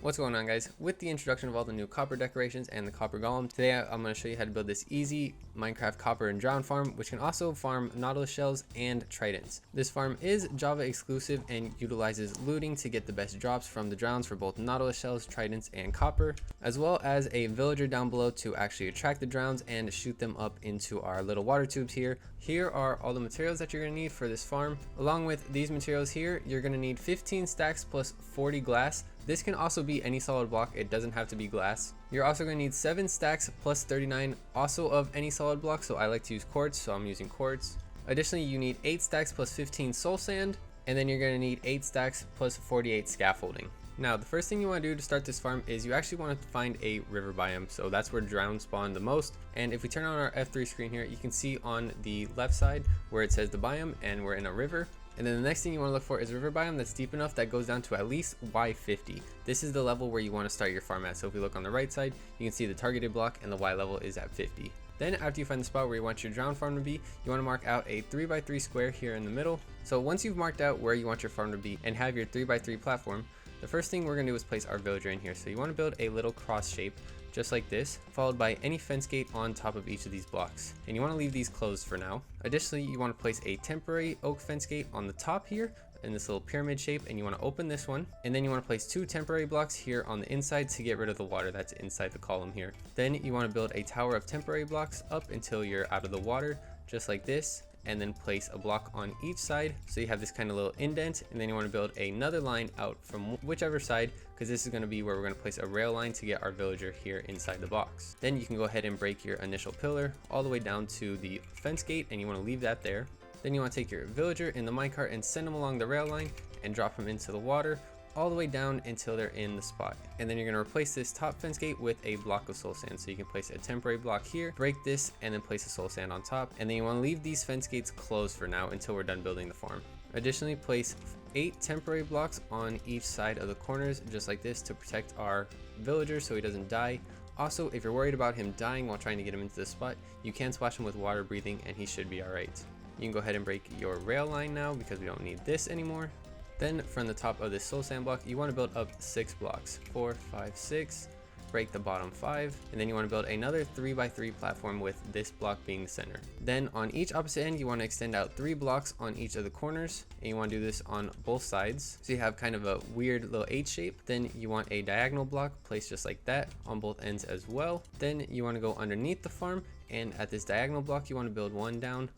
What's going on, guys? With the introduction of all the new copper decorations and the copper golem, today I'm going to show you how to build this easy Minecraft copper and drown farm, which can also farm nautilus shells and tridents. This farm is Java exclusive and utilizes looting to get the best drops from the drowns for both nautilus shells, tridents, and copper, as well as a villager down below to actually attract the drowns and shoot them up into our little water tubes here. Here are all the materials that you're going to need for this farm. Along with these materials here, you're going to need 15 stacks plus 40 glass. This can also be any solid block, it doesn't have to be glass. You're also going to need 7 stacks plus 39 also of any solid block, so I like to use quartz, so I'm using quartz. Additionally, you need 8 stacks plus 15 soul sand, and then you're going to need 8 stacks plus 48 scaffolding. Now, the first thing you want to do to start this farm is you actually want to find a river biome, so that's where drowns spawn the most. And if we turn on our F3 screen here, you can see on the left side where it says the biome and we're in a river. And then the next thing you want to look for is a river biome that's deep enough that goes down to at least Y50. This is the level where you want to start your farm at. So if we look on the right side, you can see the targeted block and the Y level is at 50. Then after you find the spot where you want your drown farm to be, you want to mark out a 3x3 square here in the middle. So once you've marked out where you want your farm to be and have your 3x3 platform, the first thing we're going to do is place our villager in here. So you want to build a little cross shape just like this, followed by any fence gate on top of each of these blocks. And you want to leave these closed for now. Additionally, you want to place a temporary oak fence gate on the top here in this little pyramid shape, and you want to open this one. And then you want to place 2 temporary blocks here on the inside to get rid of the water that's inside the column here. Then you want to build a tower of temporary blocks up until you're out of the water, just like this. And then place a block on each side so you have this kind of little indent, and then you want to build another line out from whichever side, because this is going to be where we're going to place a rail line to get our villager here inside the box. Then you can go ahead and break your initial pillar all the way down to the fence gate, and you want to leave that there. Then you want to take your villager in the minecart and send them along the rail line and drop them into the water all the way down until they're in the spot. And then you're going to replace this top fence gate with a block of soul sand. So you can place a temporary block here, break this, and then place a soul sand on top. And then you want to leave these fence gates closed for now until we're done building the farm. Additionally, place 8 temporary blocks on each side of the corners just like this to protect our villager so he doesn't die. Also, if you're worried about him dying while trying to get him into the spot, you can splash him with water breathing and he should be alright. You can go ahead and break your rail line now because we don't need this anymore. Then from the top of this soul sand block, you want to build up 6 blocks, 4, 5, 6, break the bottom 5, and then you want to build another 3x3 platform with this block being the center. Then on each opposite end, you want to extend out 3 blocks on each of the corners, and you want to do this on both sides. So you have kind of a weird little H shape. Then you want a diagonal block placed just like that on both ends as well. Then you want to go underneath the farm, and at this diagonal block, you want to build 1 down,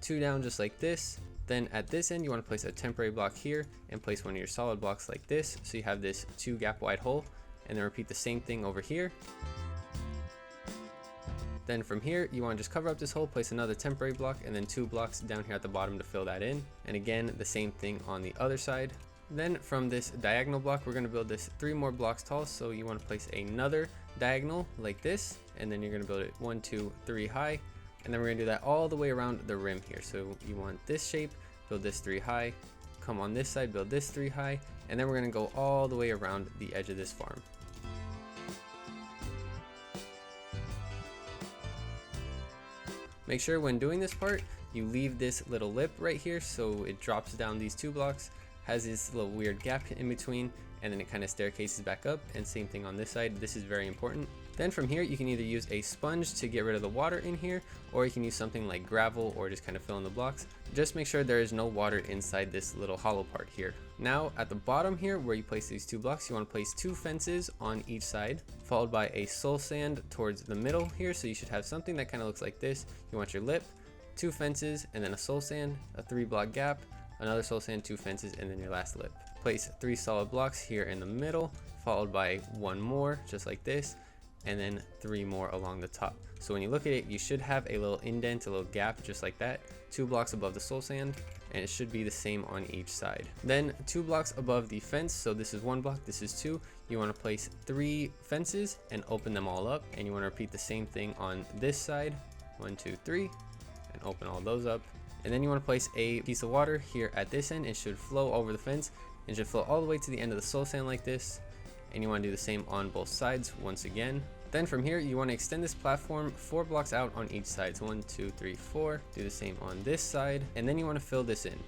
2 down just like this. Then at this end, you want to place a temporary block here and place one of your solid blocks like this. So you have this 2 gap wide hole, and then repeat the same thing over here. Then from here, you want to just cover up this hole, place another temporary block, and then 2 blocks down here at the bottom to fill that in. And again, the same thing on the other side. Then from this diagonal block, we're going to build this 3 more blocks tall. So you want to place another diagonal like this, and then you're going to build it 1, 2, 3 high. And then we're going to do that all the way around the rim here. So you want this shape, build this 3 high, come on this side, build this 3 high, and then we're going to go all the way around the edge of this farm. Make sure when doing this part, you leave this little lip right here so it drops down these 2 blocks, has this little weird gap in between, and then it kind of staircases back up, and same thing on this side. This is very important. Then from here, you can either use a sponge to get rid of the water in here, or you can use something like gravel or just kind of fill in the blocks. Just make sure there is no water inside this little hollow part here. Now at the bottom here where you place these 2 blocks, you want to place 2 fences on each side, followed by a soul sand towards the middle here. So you should have something that kind of looks like this. You want your lip, 2 fences, and then a soul sand, a 3 block gap, another soul sand, 2 fences, and then your last lip. Place 3 solid blocks here in the middle, followed by 1 more just like this, and then 3 more along the top. So when you look at it, you should have a little indent, a little gap just like that, 2 blocks above the soul sand, and it should be the same on each side. Then 2 blocks above the fence, so this is 1 block, this is 2, you want to place 3 fences and open them all up, and you want to repeat the same thing on this side, 1, 2, 3, and open all those up. And then you want to place a piece of water here at this end. It should flow over the fence and should flow all the way to the end of the soul sand like this. And you want to do the same on both sides once again. Then from here, you want to extend this platform 4 blocks out on each side. So 1, 2, 3, 4. Do the same on this side. And then you want to fill this in.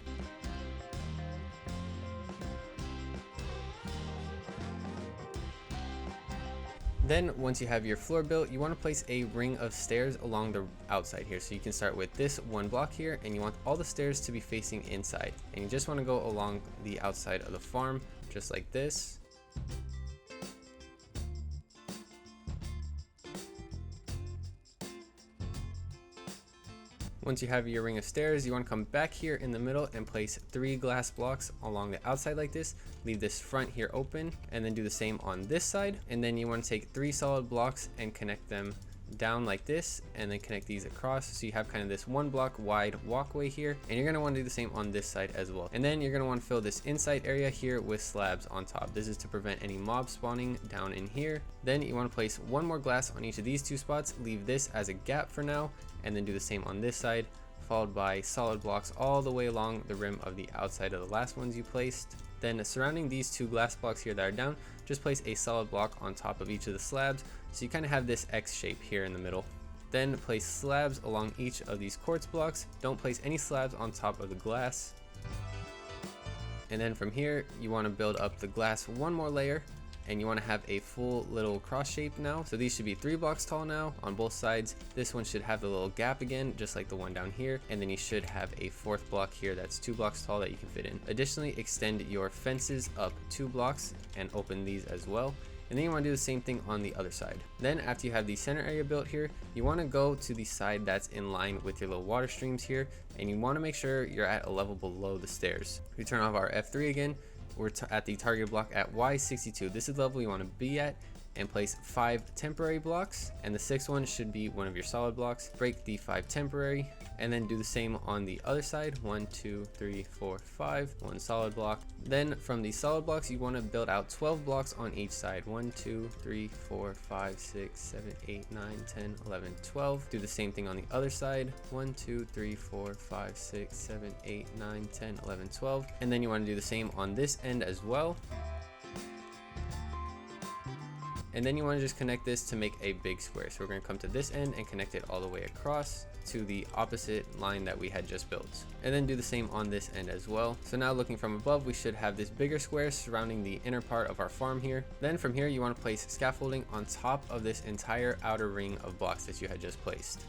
Then once you have your floor built, you want to place a ring of stairs along the outside here. So you can start with this one block here, and you want all the stairs to be facing inside. And you just want to go along the outside of the farm, just like this. Once you have your ring of stairs, you want to come back here in the middle and place 3 glass blocks along the outside like this. Leave this front here open, and then do the same on this side. And then you want to take 3 solid blocks and connect them down like this, and then connect these across, so you have kind of this 1 block wide walkway here. And you're going to want to do the same on this side as well. And then you're going to want to fill this inside area here with slabs on top. This is to prevent any mob spawning down in here. Then you want to place 1 more glass on each of these 2 spots. Leave this as a gap for now, and then do the same on this side, followed by solid blocks all the way along the rim of the outside of the last ones you placed. Then surrounding these 2 glass blocks here that are down, just place a solid block on top of each of the slabs, so you kind of have this X shape here in the middle. Then place slabs along each of these quartz blocks. Don't place any slabs on top of the glass. And then from here, you want to build up the glass 1 more layer, and you want to have a full little cross shape now. So these should be 3 blocks tall now on both sides. This one should have the little gap again, just like the one down here. And then you should have a 4th block here that's 2 blocks tall that you can fit in. Additionally, extend your fences up 2 blocks and open these as well. And then you want to do the same thing on the other side. Then after you have the center area built here, you want to go to the side that's in line with your little water streams here. And you want to make sure you're at a level below the stairs. We turn off our F3 again. We're at the target block at Y62. This is the level you want to be at, and place 5 temporary blocks, and the 6th one should be one of your solid blocks. Break the 5 temporary, and then do the same on the other side. 1 2 3 4 5, 1 solid block. Then from the solid blocks, you want to build out 12 blocks on each side. 1 2 3 4 5 6 7 8 9 10 11 12. Do the same thing on the other side. 1 2 3 4 5 6 7 8 9 10 11 12. And then you want to do the same on this end as well. And then you want to just connect this to make a big square. So we're going to come to this end and connect it all the way across to the opposite line that we had just built. And then do the same on this end as well. So now looking from above, we should have this bigger square surrounding the inner part of our farm here. Then from here, you want to place scaffolding on top of this entire outer ring of blocks that you had just placed.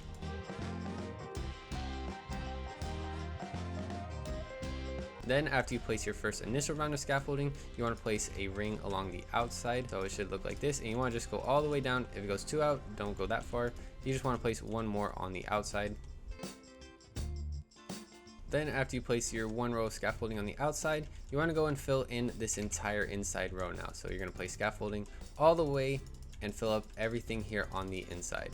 Then after you place your first initial round of scaffolding, you want to place a ring along the outside. So it should look like this, and you want to just go all the way down. If it goes 2 out, don't go that far. You just want to place 1 more on the outside. Then after you place your 1 row of scaffolding on the outside, you want to go and fill in this entire inside row now. So you're going to place scaffolding all the way and fill up everything here on the inside.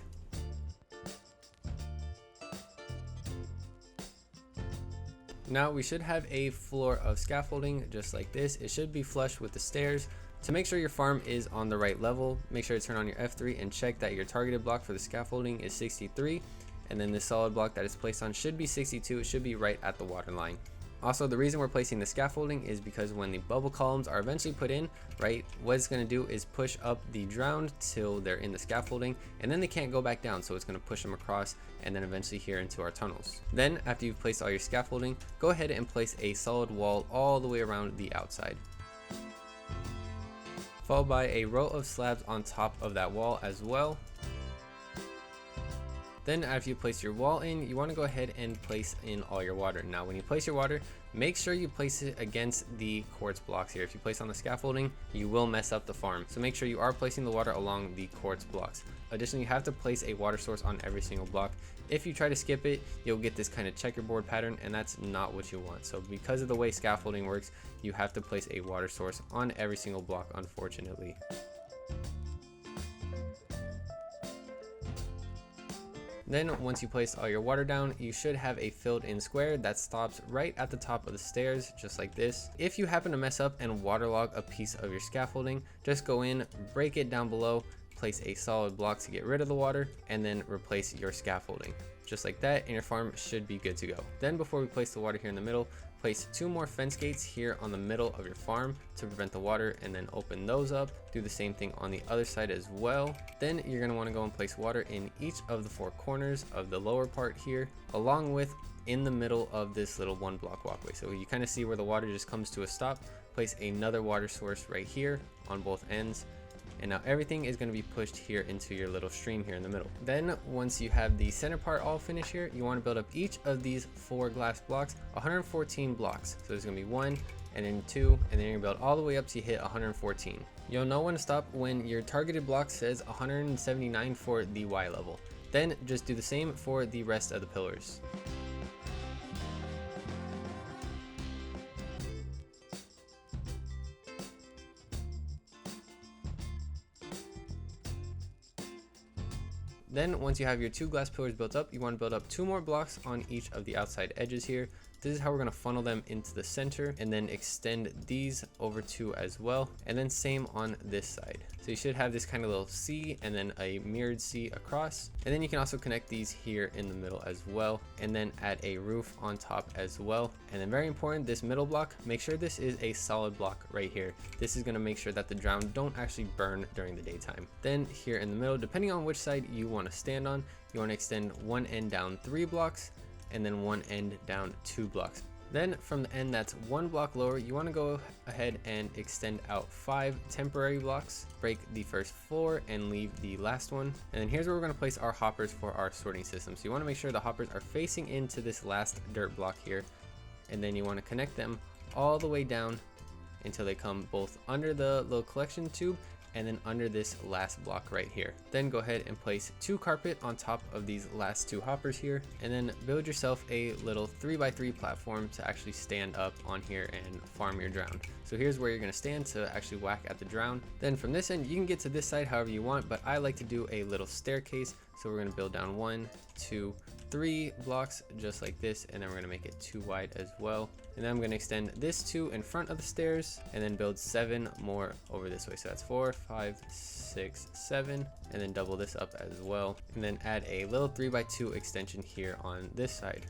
Now we should have a floor of scaffolding just like this. It should be flush with the stairs. To make sure your farm is on the right level, make sure to turn on your F3 and check that your targeted block for the scaffolding is 63, and then the solid block that is placed on should be 62. It should be right at the water line. Also, the reason we're placing the scaffolding is because when the bubble columns are eventually put in, right, what it's going to do is push up the drowned till they're in the scaffolding, and then they can't go back down, so it's going to push them across and then eventually here into our tunnels. Then after you've placed all your scaffolding, go ahead and place a solid wall all the way around the outside, followed by a row of slabs on top of that wall as well. Then after you place your wall in, you want to go ahead and place in all your water. Now when you place your water, make sure you place it against the quartz blocks here. If you place on the scaffolding, you will mess up the farm. So make sure you are placing the water along the quartz blocks. Additionally, you have to place a water source on every single block. If you try to skip it, you'll get this kind of checkerboard pattern, and that's not what you want. So because of the way scaffolding works, you have to place a water source on every single block, unfortunately. Then once you place all your water down, you should have a filled in square that stops right at the top of the stairs, just like this. If you happen to mess up and waterlog a piece of your scaffolding, just go in, break it down below, place a solid block to get rid of the water, and then replace your scaffolding. Just like that, and your farm should be good to go. Then before we place the water here in the middle, place 2 more fence gates here on the middle of your farm to prevent the water, and then open those up. Do the same thing on the other side as well. Then you're going to want to go and place water in each of the 4 corners of the lower part here, along with in the middle of this little 1 block walkway. So you kind of see where the water just comes to a stop. Place another water source right here on both ends. and now everything is going to be pushed here into your little stream here in the middle. Then once you have the center part all finished here, you want to build up each of these 4 glass blocks, 114 blocks. So there's going to be 1 and then 2, and then you're going to build all the way up to hit 114. You'll know when to stop when your targeted block says 179 for the Y level. Then just do the same for the rest of the pillars. Then once you have your 2 glass pillars built up, you want to build up 2 more blocks on each of the outside edges here. This is how we're going to funnel them into the center, and then extend these over 2 as well, and then same on this side. So you should have this kind of little C and then a mirrored C across, and then you can also connect these here in the middle as well, and then add a roof on top as well. And then very important, this middle block, make sure this is a solid block right here. This is going to make sure that the drown don't actually burn during the daytime. Then here in the middle, depending on which side you want to stand on, you want to extend one end down 3 blocks and then one end down 2 blocks. Then from the end that's 1 block lower, you want to go ahead and extend out 5 temporary blocks, break the first 4 and leave the last one. And then here's where we're going to place our hoppers for our sorting system. So you want to make sure the hoppers are facing into this last dirt block here, and then you want to connect them all the way down until they come both under the little collection tube and then under this last block right here. Then go ahead and place 2 carpet on top of these last 2 hoppers here, and then build yourself a little 3x3 platform to actually stand up on here and farm your drown. So here's where you're going to stand to actually whack at the drown. Then from this end, you can get to this side however you want, but I like to do a little staircase. So we're going to build down 1, 2, 3 blocks just like this, and then we're going to make it 2 wide as well. And then I'm going to extend this 2 in front of the stairs, and then build 7 more over this way. So that's 4, 5, 6, 7, and then double this up as well, and then add a little 3x2 extension here on this side.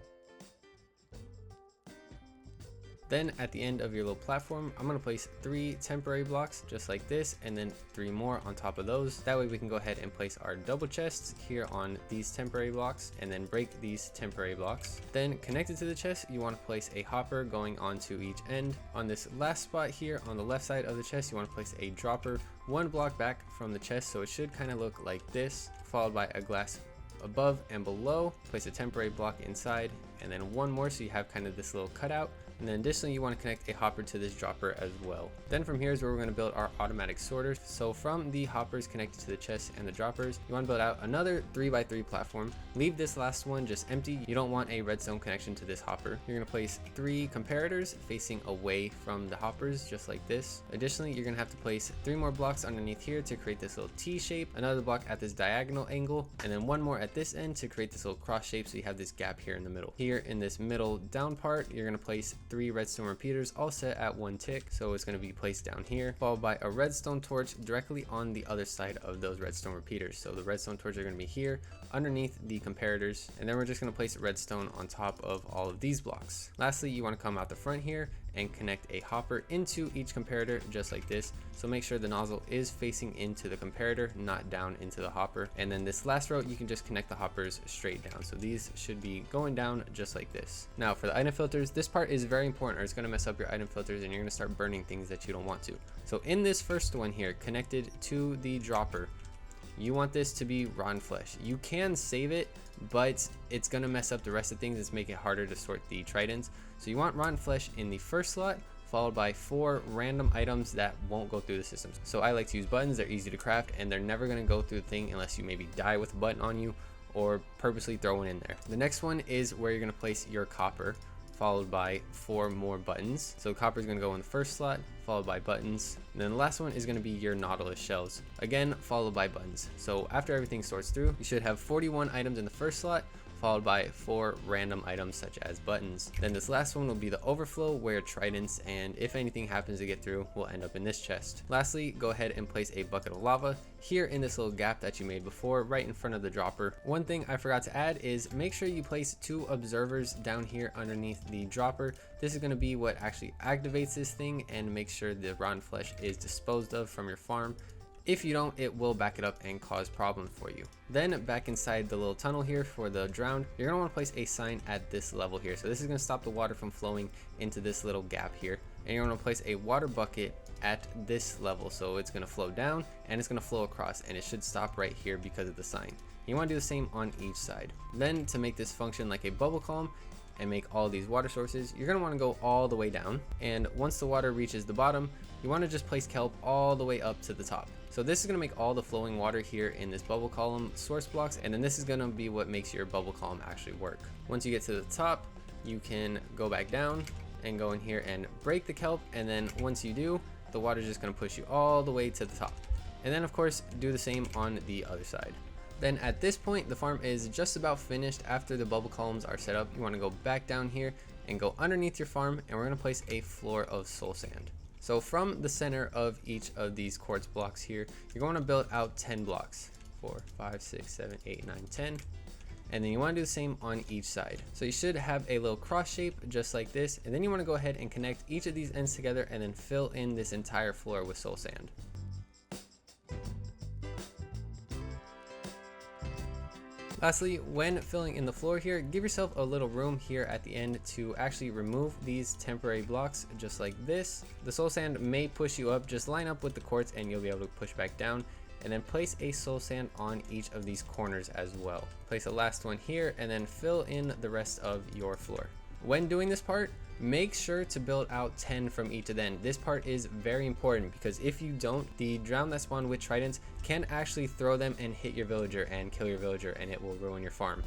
Then at the end of your little platform, I'm going to place 3 temporary blocks just like this, and then 3 more on top of those. That way we can go ahead and place our double chests here on these temporary blocks, and then break these temporary blocks. Then connected to the chest, you want to place a hopper going onto each end. On this last spot here on the left side of the chest, you want to place a dropper 1 block back from the chest, so it should kind of look like this, followed by a glass above and below. Place a temporary block inside, and then 1 more so you have kind of this little cutout. And then additionally, you want to connect a hopper to this dropper as well. Then from here is where we're going to build our automatic sorters. So from the hoppers connected to the chest and the droppers, you want to build out another 3x3 platform. Leave this last one just empty. You don't want a redstone connection to this hopper. You're going to place 3 comparators facing away from the hoppers just like this. Additionally, you're going to have to place 3 more blocks underneath here to create this little T shape, another block at this diagonal angle, and then 1 more at this end to create this little cross shape, so you have this gap here in the middle. Here in this middle down part, you're going to place 3 redstone repeaters all set at 1 tick, so it's going to be placed down here, followed by a redstone torch directly on the other side of those redstone repeaters. So the redstone torch are going to be here underneath the comparators, and then we're just going to place redstone on top of all of these blocks. Lastly, you want to come out the front here and connect a hopper into each comparator just like this. So make sure the nozzle is facing into the comparator, not down into the hopper. And then this last row, you can just connect the hoppers straight down. So these should be going down just like this. Now for the item filters, this part is very important, or it's going to mess up your item filters and you're going to start burning things that you don't want to. So in this first one here, connected to the dropper, you want this to be rotten flesh. You can save it, but it's going to mess up the rest of things. It's make it harder to sort the tridents. So you want rotten flesh in the first slot, followed by 4 random items that won't go through the system. So I like to use buttons. They're easy to craft, and they're never going to go through the thing unless you maybe die with a button on you or purposely throw one in there. The next one is where you're going to place your copper, followed by 4 more buttons. So copper is going to go in the first slot, followed by buttons. And then the last one is going to be your nautilus shells, again followed by buttons. So after everything sorts through, you should have 41 items in the first slot, followed by 4 random items such as buttons. Then this last one will be the overflow, where tridents, and if anything happens to get through, will end up in this chest. Lastly, go ahead and place a bucket of lava here in this little gap that you made before, right in front of the dropper. One thing I forgot to add is make sure you place 2 observers down here underneath the dropper. This is going to be what actually activates this thing and makes sure the rotten flesh is disposed of from your farm. If you don't, it will back it up and cause problems for you. Then back inside the little tunnel here for the drowned, you're gonna want to place a sign at this level here. So this is gonna stop the water from flowing into this little gap here. And you're gonna place a water bucket at this level. So it's going to flow down and it's going to flow across, and it should stop right here because of the sign. You want to do the same on each side. Then to make this function like a bubble column and make all these water sources, you're going to want to go all the way down. And once the water reaches the bottom, you want to just place kelp all the way up to the top. So this is going to make all the flowing water here in this bubble column source blocks, and then this is going to be what makes your bubble column actually work. Once you get to the top, you can go back down and go in here and break the kelp, and then once you do, the water is just going to push you all the way to the top. And then of course do the same on the other side. Then at this point, the farm is just about finished. After the bubble columns are set up, you want to go back down here and go underneath your farm, and we're going to place a floor of soul sand. So from the center of each of these quartz blocks here, you're going to build out 10 blocks. 4, 5, 6, 7, 8, 9, 10. And then you want to do the same on each side. So you should have a little cross shape just like this. And then you want to go ahead and connect each of these ends together and then fill in this entire floor with soul sand. Lastly, when filling in the floor here, give yourself a little room here at the end to actually remove these temporary blocks just like this. The soul sand may push you up, just line up with the quartz and you'll be able to push back down. And then place a soul sand on each of these corners as well. Place a last one here and then fill in the rest of your floor. When doing this part, make sure to build out 10 from each of them. This part is very important because if you don't, the drown that spawn with tridents can actually throw them and hit your villager and kill your villager, and it will ruin your farm.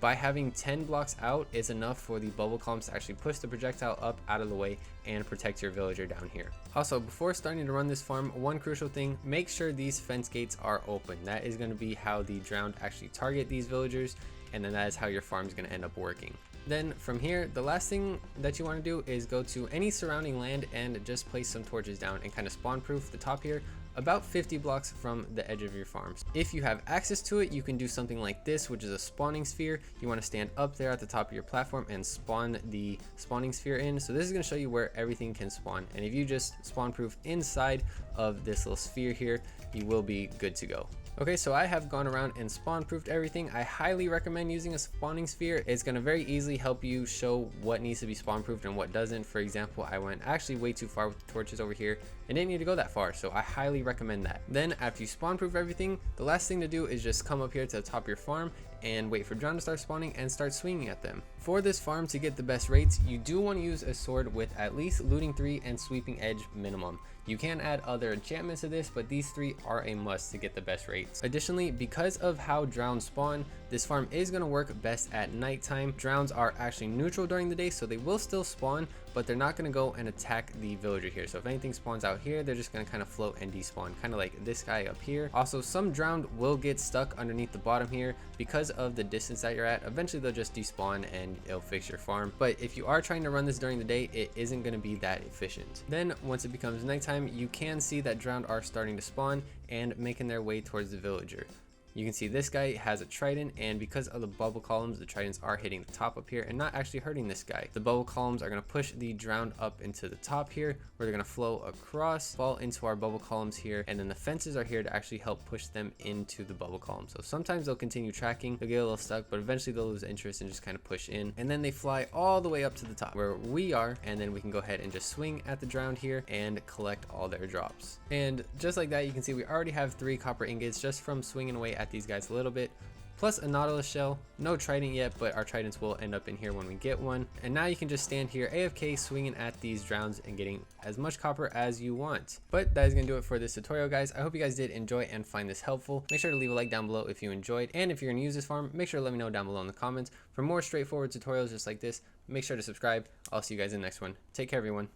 By having 10 blocks out is enough for the bubble columns to actually push the projectile up out of the way and protect your villager down here. Also, before starting to run this farm, one crucial thing, make sure these fence gates are open. That is going to be how the drowned actually target these villagers, and then that is how your farm is going to end up working. Then from here, the last thing that you want to do is go to any surrounding land and just place some torches down and kind of spawn proof the top here about 50 blocks from the edge of your farms. If you have access to it, you can do something like this, which is a spawning sphere. You want to stand up there at the top of your platform and spawn the spawning sphere in. So this is going to show you where everything can spawn. And if you just spawn proof inside of this little sphere here, you will be good to go. Okay, so I have gone around and spawn proofed everything. I highly recommend using a spawning sphere. It's going to very easily help you show what needs to be spawn proofed and what doesn't. For example, I went actually way too far with the torches over here and didn't need to go that far, so I highly recommend that. Then after you spawn proof everything, the last thing to do is just come up here to the top of your farm and wait for drown to start spawning and start swinging at them. For this farm to get the best rates, you do want to use a sword with at least looting 3 and sweeping edge minimum. You can add other enchantments to this, but these 3 are a must to get the best rates. Additionally, because of how drowns spawn, this farm is going to work best at nighttime. Drowns are actually neutral during the day, so they will still spawn, but they're not going to go and attack the villager here. So if anything spawns out here, they're just going to kind of float and despawn, kind of like this guy up here. Also, some drowned will get stuck underneath the bottom here because of the distance that you're at. Eventually they'll just despawn and it'll fix your farm. But if you are trying to run this during the day, it isn't going to be that efficient. Then once it becomes nighttime, you can see that drowned are starting to spawn and making their way towards the villager. You can see this guy has a trident, and because of the bubble columns, the tridents are hitting the top up here and not actually hurting this guy. The bubble columns are going to push the drowned up into the top here, where they're going to flow across, fall into our bubble columns here, and then the fences are here to actually help push them into the bubble column. So sometimes they'll continue tracking, they'll get a little stuck, but eventually they'll lose interest and just kind of push in, and then they fly all the way up to the top where we are, and then we can go ahead and just swing at the drowned here and collect all their drops. And just like that, you can see we already have 3 copper ingots just from swinging away at these guys a little bit, plus a nautilus shell. No trident yet, but our tridents will end up in here when we get one. And now you can just stand here AFK swinging at these drowns and getting as much copper as you want. But that is going to do it for this tutorial, guys. I hope you guys did enjoy and find this helpful. Make sure to leave a like down below if you enjoyed, and if you're going to use this farm, make sure to let me know down below in the comments. For more straightforward tutorials just like this, make sure to subscribe. I'll see you guys in the next one. Take care, everyone.